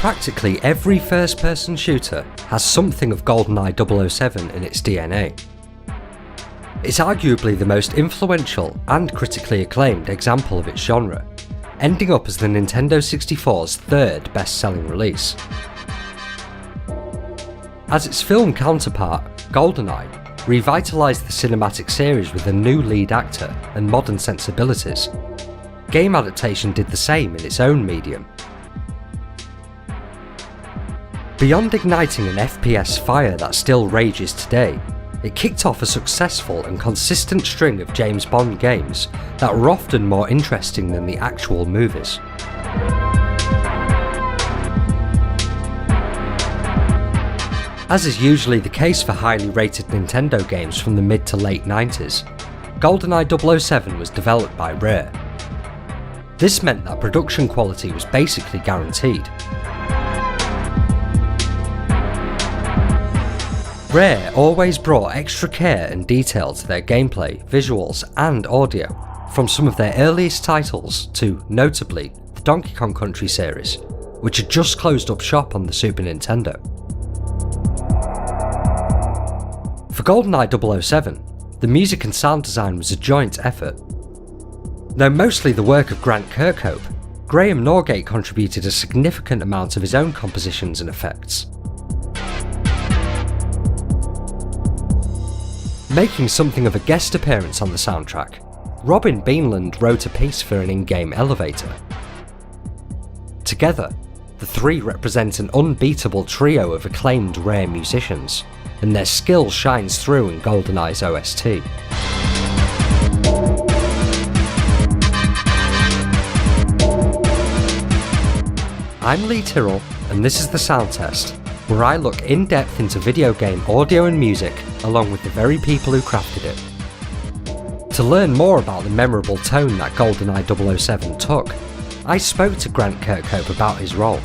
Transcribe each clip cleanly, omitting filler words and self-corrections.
Practically every first-person shooter has something of GoldenEye 007 in its DNA. It's arguably the most influential and critically acclaimed example of its genre, ending up as the Nintendo 64's third best-selling release. As its film counterpart, GoldenEye revitalised the cinematic series with a new lead actor and modern sensibilities. Game adaptation did the same in its own medium. Beyond igniting an FPS fire that still rages today, it kicked off a successful and consistent string of James Bond games that were often more interesting than the actual movies. As is usually the case for highly rated Nintendo games from the mid to late 90s, GoldenEye 007 was developed by Rare. This meant that production quality was basically guaranteed. Rare always brought extra care and detail to their gameplay, visuals and audio, from some of their earliest titles to, notably, the Donkey Kong Country series, which had just closed up shop on the Super Nintendo. For GoldenEye 007, the music and sound design was a joint effort. Though mostly the work of Grant Kirkhope, Graeme Norgate contributed a significant amount of his own compositions and effects. Making something of a guest appearance on the soundtrack, Beanland wrote a piece for an in-game elevator. Together, the three represent an unbeatable trio of acclaimed Rare musicians, and their skill shines through in GoldenEye's OST. I'm Lee Tyrrell, and this is the Sound Test, where I look in depth into video game audio and music, along with the very people who crafted it. To learn more about the memorable tone that GoldenEye 007 took, I spoke to Grant Kirkhope about his role.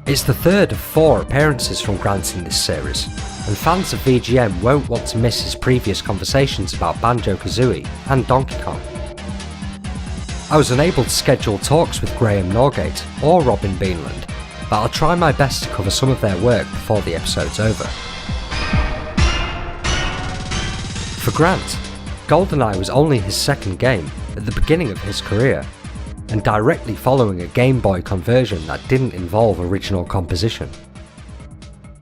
It's the third of 4 appearances from Grant in this series, and fans of VGM won't want to miss his previous conversations about Banjo-Kazooie and Donkey Kong. I was unable to schedule talks with Graeme Norgate or Beanland, but I'll try my best to cover some of their work before the episode's over. For Grant, GoldenEye was only his second game at the beginning of his career, and directly following a Game Boy conversion that didn't involve original composition.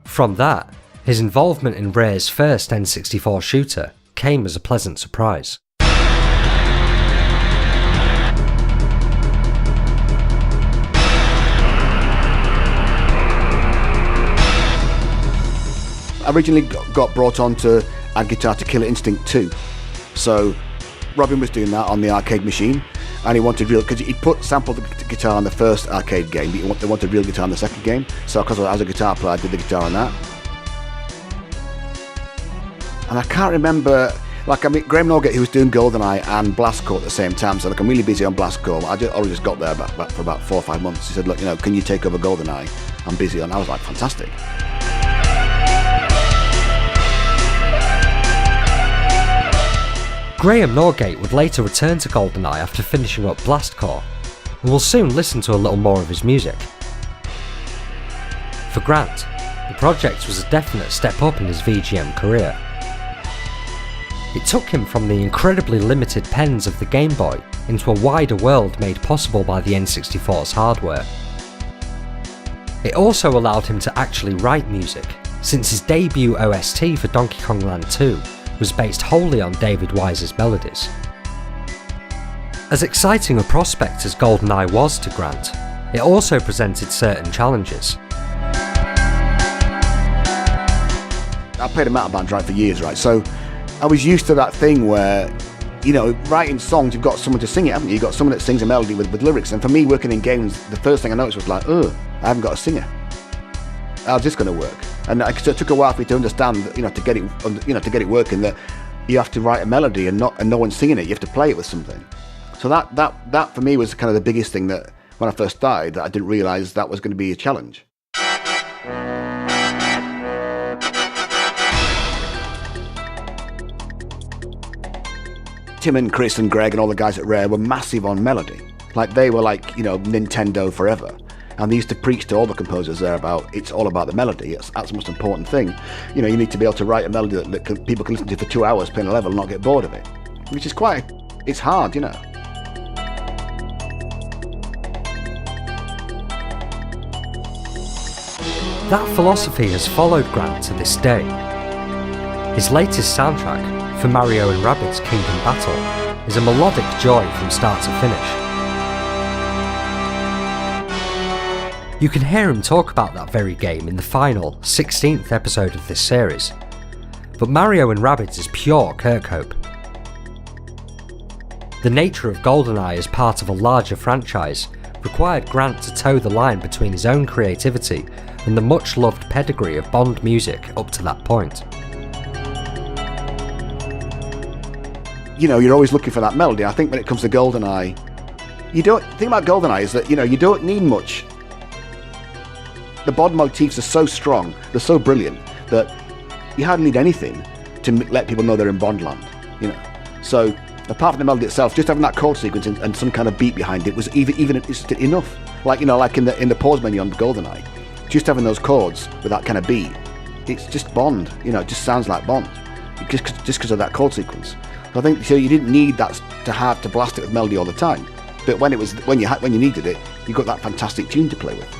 From that, his involvement in Rare's first N64 shooter came as a pleasant surprise. I originally got brought on to add guitar to Killer Instinct 2, so Robin was doing that on the arcade machine, and he wanted real, because he'd sampled the guitar on the first arcade game, but they wanted real guitar in the second game, so because I was a guitar player I did the guitar on that. And I can't remember, Graeme Norgate, who was doing GoldenEye and Blastcore at the same time, so I'm really busy on Blastcore. I just got there for about 4 or 5 months. He said, look, can you take over GoldenEye? I'm busy, and I was like, fantastic. Graeme Norgate would later return to GoldenEye after finishing up Blastcore, and we'll soon listen to a little more of his music. For Grant, the project was a definite step up in his VGM career. It took him from the incredibly limited pens of the Game Boy into a wider world made possible by the N64's hardware. It also allowed him to actually write music, since his debut OST for Donkey Kong Land 2 was based wholly on David Wise's melodies. As exciting a prospect as GoldenEye was to Grant, it also presented certain challenges. I played a metal band for years, right? So I was used to that thing where, writing songs, you've got someone to sing it, haven't you? You've got someone that sings a melody with lyrics. And for me, working in games, the first thing I noticed was I haven't got a singer. How's this going to work? And it took a while for me to understand, to get it working, that you have to write a melody and no one's singing it. You have to play it with something. So that for me was kind of the biggest thing that when I first started, that I didn't realise that was going to be a challenge. Tim and Chris and Greg and all the guys at Rare were massive on melody. Like they were like, Nintendo forever. And they used to preach to all the composers there about it's all about the melody. That's the most important thing. You need to be able to write a melody that people can listen to for 2 hours playing a level and not get bored of it. Which is it's hard, That philosophy has followed Grant to this day. His latest soundtrack, for Mario and Rabbids Kingdom Battle, is a melodic joy from start to finish. You can hear him talk about that very game in the final, 16th episode of this series. But Mario and Rabbids is pure Kirkhope. The nature of GoldenEye as part of a larger franchise required Grant to toe the line between his own creativity and the much-loved pedigree of Bond music up to that point. You're always looking for that melody. I think when it comes to GoldenEye, the thing about GoldenEye is that, you don't need much. The Bond motifs are so strong, they're so brilliant, that you hardly need anything to let people know they're in Bondland, So, apart from the melody itself, just having that chord sequence and some kind of beat behind it was even enough. Like in the pause menu on GoldenEye, just having those chords with that kind of beat, it's just Bond. It just sounds like Bond, just because of that chord sequence. So I think you didn't need that to have to blast it with melody all the time, but when you needed it, you got that fantastic tune to play with.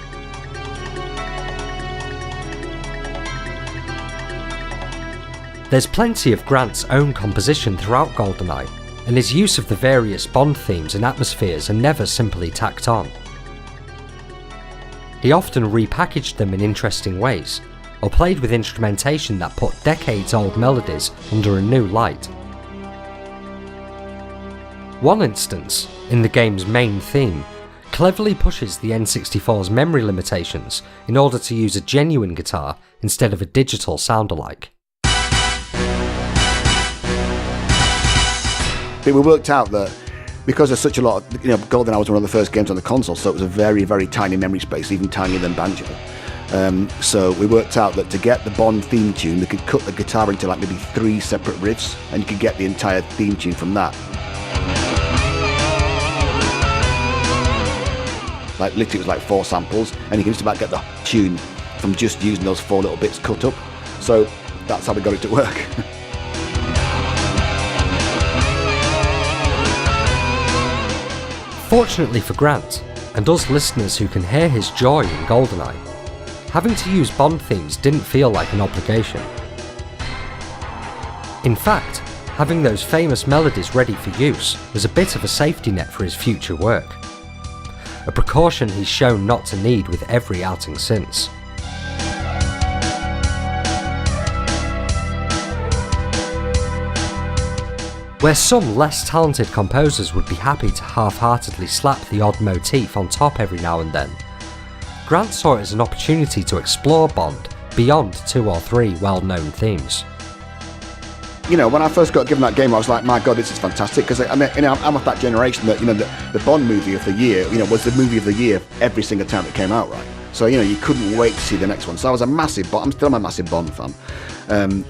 There's plenty of Grant's own composition throughout GoldenEye, and his use of the various Bond themes and atmospheres are never simply tacked on. He often repackaged them in interesting ways, or played with instrumentation that put decades-old melodies under a new light. One instance, in the game's main theme, cleverly pushes the N64's memory limitations in order to use a genuine guitar instead of a digital sound-alike. But we worked out that because there's such a lot of, GoldenEye was one of the first games on the console, so it was a very, very tiny memory space, even tinier than Banjo. So we worked out that to get the Bond theme tune, they could cut the guitar into like maybe 3 separate riffs, and you could get the entire theme tune from that. Like literally it was like 4 samples, and you can just about get the tune from just using those 4 little bits cut up. So that's how we got it to work. Fortunately for Grant, and us listeners who can hear his joy in GoldenEye, having to use Bond themes didn't feel like an obligation. In fact, having those famous melodies ready for use was a bit of a safety net for his future work. A precaution he's shown not to need with every outing since. Where some less talented composers would be happy to half-heartedly slap the odd motif on top every now and then, Grant saw it as an opportunity to explore Bond beyond 2 or 3 well-known themes. When I first got given that game, I was like, my God, this is fantastic, because I'm of that generation that, the Bond movie of the year, was the movie of the year every single time it came out, right? So, you couldn't wait to see the next one. So I was I'm still a massive Bond fan. And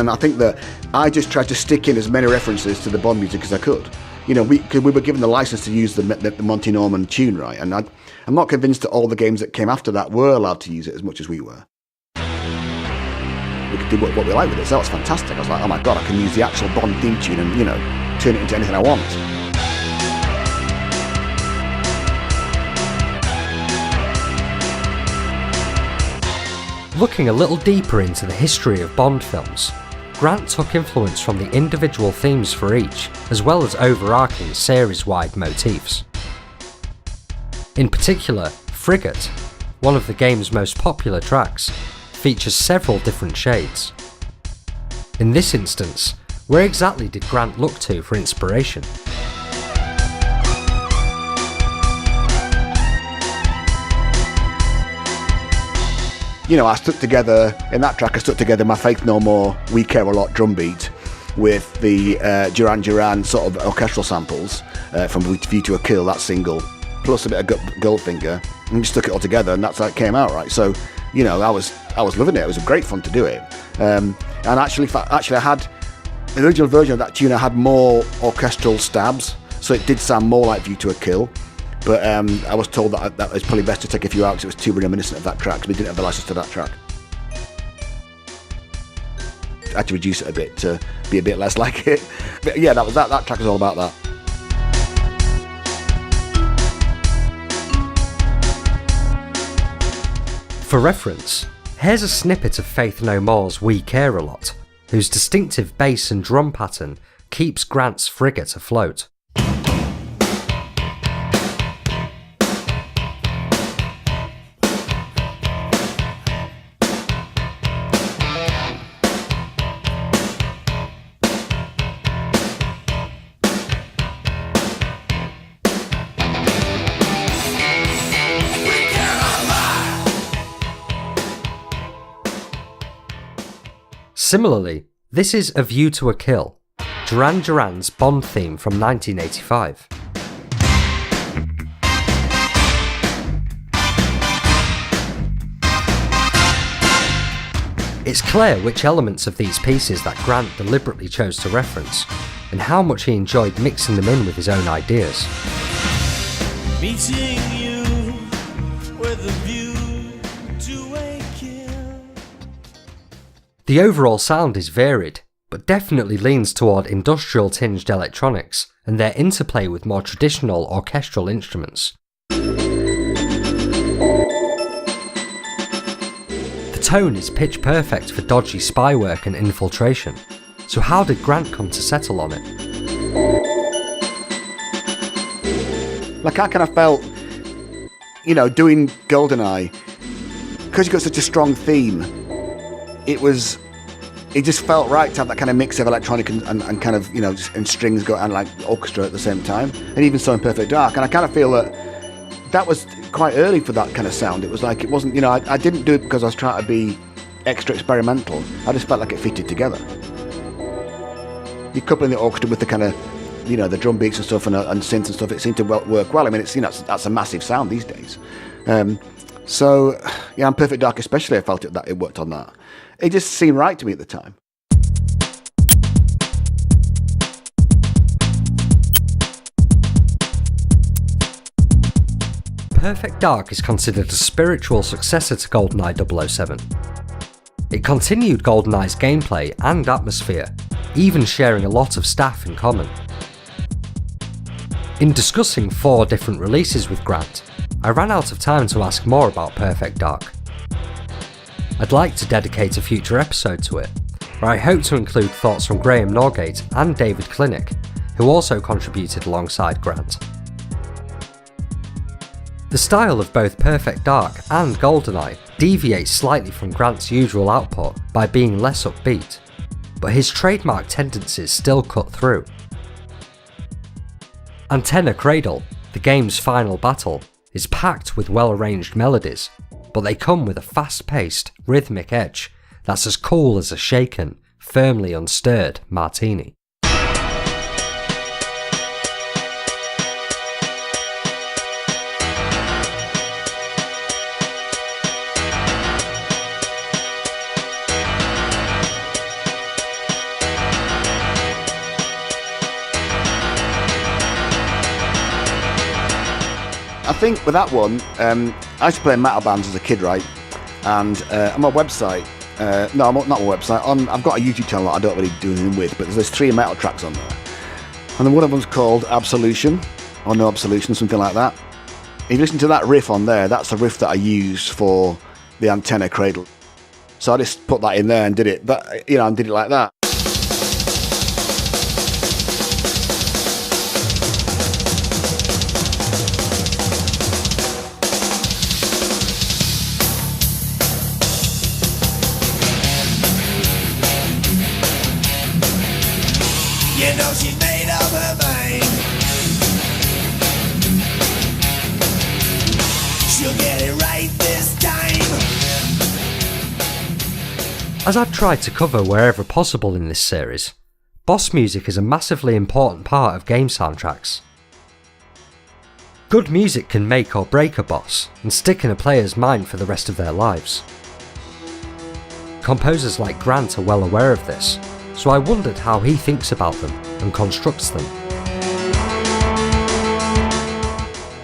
I think that I just tried to stick in as many references to the Bond music as I could. We were given the license to use the Monty Norman tune, right? And I'm not convinced that all the games that came after that were allowed to use it as much as we were. We could do what we like with it, so that was fantastic. I was like, oh my God, I can use the actual Bond theme tune and, turn it into anything I want. Looking a little deeper into the history of Bond films, Grant took influence from the individual themes for each, as well as overarching series-wide motifs. In particular, Frigate, one of the game's most popular tracks, features several different shades. In this instance, where exactly did Grant look to for inspiration? I stuck together, in that track I stuck together my Faith No More, We Care A Lot drum beat with the Duran Duran sort of orchestral samples from View to a Kill, that single, plus a bit of Goldfinger, and just stuck it all together, and that's how it came out, right? So, I was loving it. It was great fun to do it. And actually I had the original version of that tune. I had more orchestral stabs, so it did sound more like View to a Kill. But I was told that it was probably best to take a few out because it was too reminiscent of that track, because we didn't have the license to that track. I had to reduce it a bit to be a bit less like it. But yeah, that track was all about that. For reference, here's a snippet of Faith No More's We Care A Lot, whose distinctive bass and drum pattern keeps Grant's frigate afloat. Similarly, this is A View to a Kill, Duran Duran's Bond theme from 1985. It's clear which elements of these pieces that Grant deliberately chose to reference, and how much he enjoyed mixing them in with his own ideas. Meeting you with a view to a kill. The overall sound is varied, but definitely leans toward industrial-tinged electronics and their interplay with more traditional orchestral instruments. The tone is pitch perfect for dodgy spy work and infiltration, so how did Grant come to settle on it? Like, I kind of felt, doing GoldenEye, because you've got such a strong theme, it just felt right to have that kind of mix of electronic and kind of, and strings go and like orchestra at the same time. And even so in Perfect Dark. And I kind of feel that was quite early for that kind of sound. It was like, it wasn't, I didn't do it because I was trying to be extra experimental. I just felt like it fitted together. You're coupling the orchestra with the kind of, the drum beats and stuff and synths and stuff. It seemed to work well. I mean, it's, that's a massive sound these days. So, yeah, on Perfect Dark especially, I felt that it worked on that. It just seemed right to me at the time. Perfect Dark is considered a spiritual successor to GoldenEye 007. It continued GoldenEye's gameplay and atmosphere, even sharing a lot of staff in common. In discussing 4 different releases with Grant, I ran out of time to ask more about Perfect Dark. I'd like to dedicate a future episode to it, where I hope to include thoughts from Graeme Norgate and David Clinic, who also contributed alongside Grant. The style of both Perfect Dark and GoldenEye deviates slightly from Grant's usual output by being less upbeat, but his trademark tendencies still cut through. Antenna Cradle, the game's final battle, is packed with well-arranged melodies, but they come with a fast-paced, rhythmic edge that's as cool as a shaken, firmly unstirred martini. I think with that one, I used to play in metal bands as a kid, right? And on my website, not my website, I've got a YouTube channel that I don't really do anything with, but there's 3 metal tracks on there. And then one of them's called Absolution, or No Absolution, something like that. If you listen to that riff on there, that's the riff that I used for the Antenna Cradle. So I just put that in there and did it, and did it like that. She's made up her mind. She'll get it right this time. As I've tried to cover wherever possible in this series, boss music is a massively important part of game soundtracks. Good music can make or break a boss and stick in a player's mind for the rest of their lives. Composers like Grant are well aware of this, so I wondered how he thinks about them and constructs them.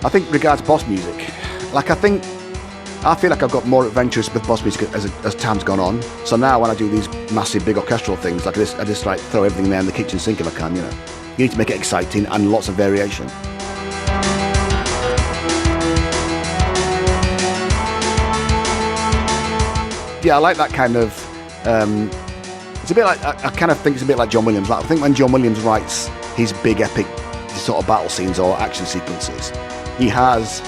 I think regards boss music, I feel like I've got more adventurous with boss music as time's gone on. So now when I do these massive big orchestral things like this, I just like throw everything there in the kitchen sink if I can, you know. You need to make it exciting and lots of variation. Yeah, I like that kind of, it's a bit like, I kind of think it's a bit like John Williams. Like, I think when John Williams writes his big epic sort of battle scenes or action sequences, he has,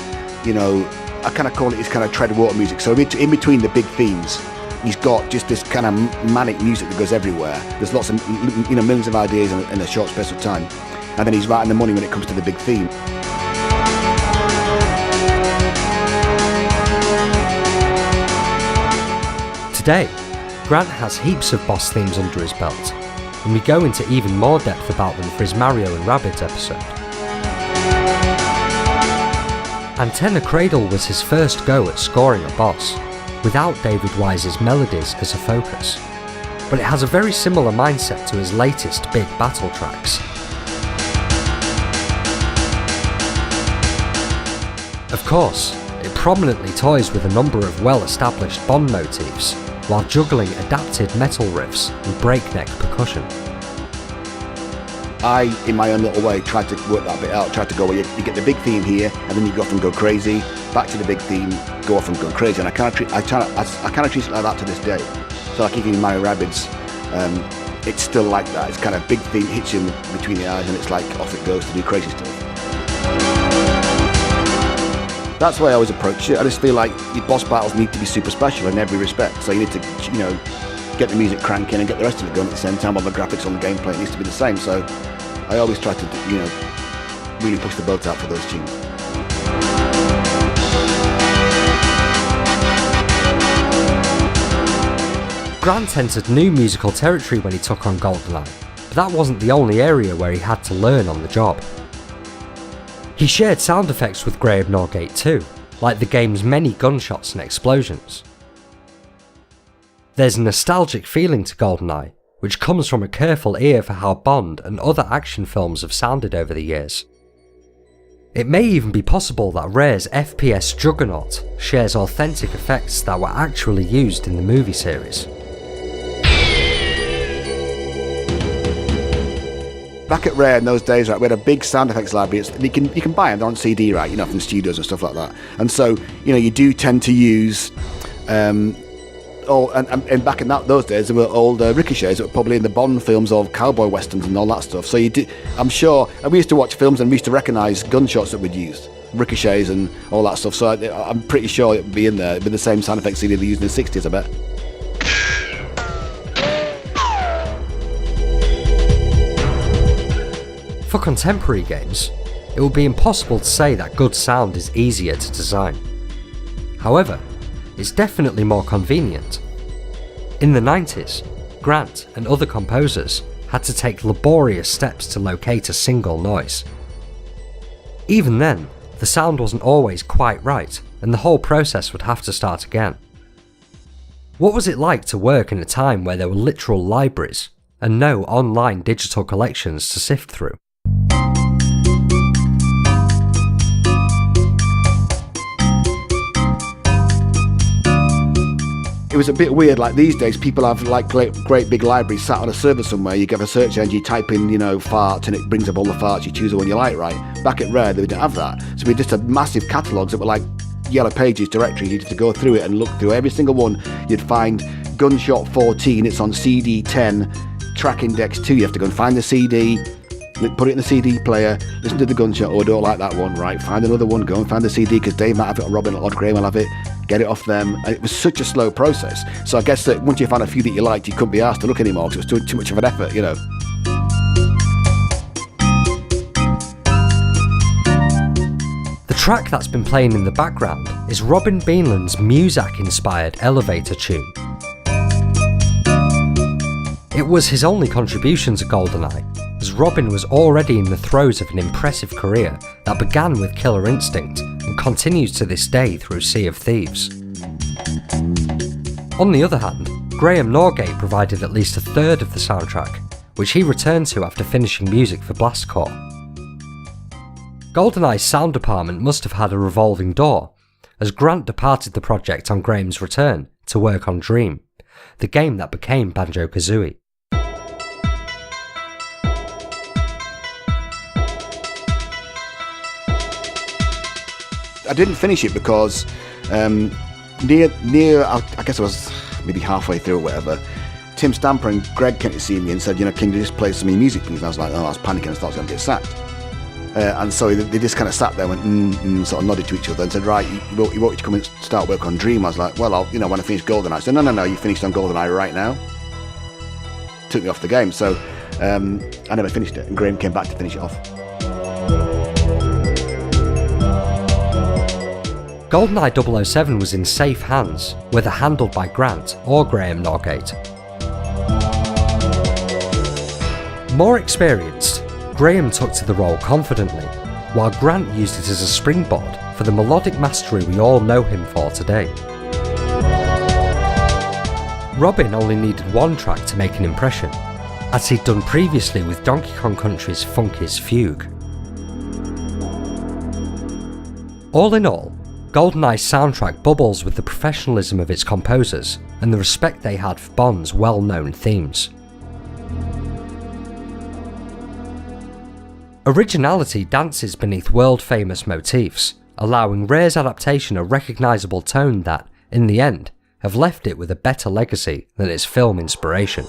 you know, I kind of call it his kind of tread water music. So in between the big themes, he's got just this kind of manic music that goes everywhere. There's lots of, you know, millions of ideas in a short space of time. And then he's writing the money when it comes to the big theme. Today, Grant has heaps of boss themes under his belt, and we go into even more depth about them for his Mario and Rabbids episode. Antenna Cradle was his first go at scoring a boss, without David Wise's melodies as a focus, but it has a very similar mindset to his latest big battle tracks. Of course, it prominently toys with a number of well-established Bond motifs, while juggling adapted metal riffs and breakneck percussion. I, in my own little way, tried to work that bit out, tried to go, well, you get the big theme here, and then you go off and go crazy, back to the big theme, go off and go crazy, and I kind of treat it like that to this day. So like even in Mario Rabbids, it's still like that. It's kind of big theme hits you between the eyes, and it's like off it goes to do crazy stuff. That's the way I always approach it. I just feel like your boss battles need to be super special in every respect. So you need to, you know, get the music cranking and get the rest of it going at the same time, while the graphics on the gameplay needs to be the same. So I always try to, you know, really push the boat out for those tunes. Grant entered new musical territory when he took on GoldenEye, but that wasn't the only area where he had to learn on the job. He shared sound effects with Graeme Norgate too, like the game's many gunshots and explosions. There's a nostalgic feeling to GoldenEye, which comes from a careful ear for how Bond and other action films have sounded over the years. It may even be possible that Rare's FPS juggernaut shares authentic effects that were actually used in the movie series. Back at Rare in those days, right, we had a big sound effects library. You can buy them, they're on CD, right, you know, from studios and stuff like that. And so, you know, you do tend to use, and back in those days, there were old ricochets that were probably in the Bond films or cowboy westerns and all that stuff. So I'm sure, and we used to watch films and we used to recognise gunshots that we'd used, ricochets and all that stuff. So I'm pretty sure it would be in there with the same sound effects CD they used in the 60s, I bet. For contemporary games, it would be impossible to say that good sound is easier to design. However, it's definitely more convenient. In the 90s, Grant and other composers had to take laborious steps to locate a single noise. Even then, the sound wasn't always quite right, and the whole process would have to start again. What was it like to work in a time where there were literal libraries and no online digital collections to sift through? It was a bit weird, like these days people have like great big libraries sat on a server somewhere. You get a search engine, you type in, you know, fart, and it brings up all the farts, you choose the one you like, right? Back at Rare, they didn't have that. So we just had massive catalogues that were like yellow pages directories. You had to go through it and look through every single one. You'd find Gunshot 14, it's on CD 10, track index 2, you have to go and find the CD, put it in the CD player, listen to the gunshot, or don't like that one, right, find another one, go and find the CD, because Dave might have it, or Robin or Graeme will have it, get it off them. And it was such a slow process. So I guess that once you found a few that you liked, you couldn't be asked to look anymore because it was too much of an effort, you know. The track that's been playing in the background is Robin Beanland's Muzak-inspired elevator tune. It was his only contribution to GoldenEye, as Robin was already in the throes of an impressive career that began with Killer Instinct and continues to this day through Sea of Thieves. On the other hand, Graeme Norgate provided at least a third of the soundtrack, which he returned to after finishing music for Blastcore. GoldenEye's sound department must have had a revolving door, as Grant departed the project on Graeme's return to work on Dream, the game that became Banjo-Kazooie. I didn't finish it because near I guess I was maybe halfway through or whatever, Tim Stamper and Greg came to see me and said, can you just play some of your music please? And I was like, I was panicking and thought I was going to get sacked. And so they just kind of sat there and sort of nodded to each other and said, right, you want you to come and start work on Dream? I was like, well, I'll, when I finish GoldenEye. I said, no, you finished on GoldenEye right now. Took me off the game, so I never finished it, and Graeme came back to finish it off. GoldenEye 007 was in safe hands, whether handled by Grant or Graeme Norgate. More experienced, Graeme took to the role confidently, while Grant used it as a springboard for the melodic mastery we all know him for today. Robin only needed one track to make an impression, as he'd done previously with Donkey Kong Country's Funky's Fugue. All in all, GoldenEye's soundtrack bubbles with the professionalism of its composers and the respect they had for Bond's well-known themes. Originality dances beneath world-famous motifs, allowing Rare's adaptation a recognisable tone that, in the end, have left it with a better legacy than its film inspiration.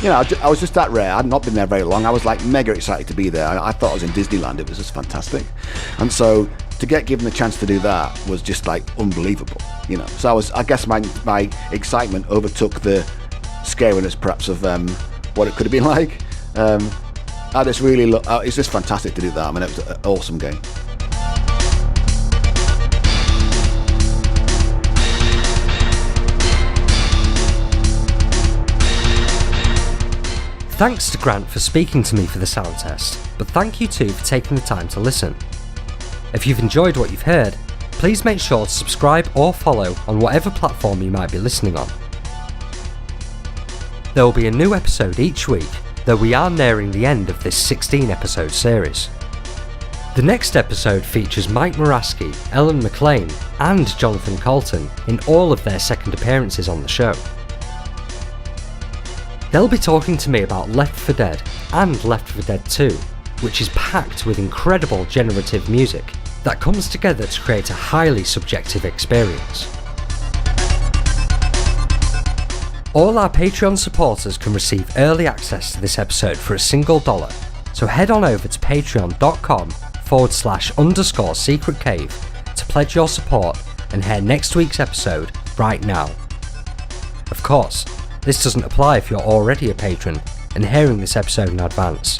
I was just that Rare. I'd not been there very long. I was like mega excited to be there. I thought I was in Disneyland. It was just fantastic. And so to get given the chance to do that was just like unbelievable, So I guess my excitement overtook the scariness perhaps of what it could have been like. I just really it's just fantastic to do that. I mean, it was an awesome game. Thanks to Grant for speaking to me for the sound test, but thank you too for taking the time to listen. If you've enjoyed what you've heard, please make sure to subscribe or follow on whatever platform you might be listening on. There will be a new episode each week, though we are nearing the end of this 16-episode series. The next episode features Mike Moraski, Ellen McLean, and Jonathan Colton in all of their second appearances on the show. They'll be talking to me about Left 4 Dead and Left 4 Dead 2, which is packed with incredible generative music that comes together to create a highly subjective experience. All our Patreon supporters can receive early access to this episode for $1, so head on over to patreon.com/_secret cave to pledge your support and hear next week's episode right now. Of course, this doesn't apply if you're already a patron and hearing this episode in advance.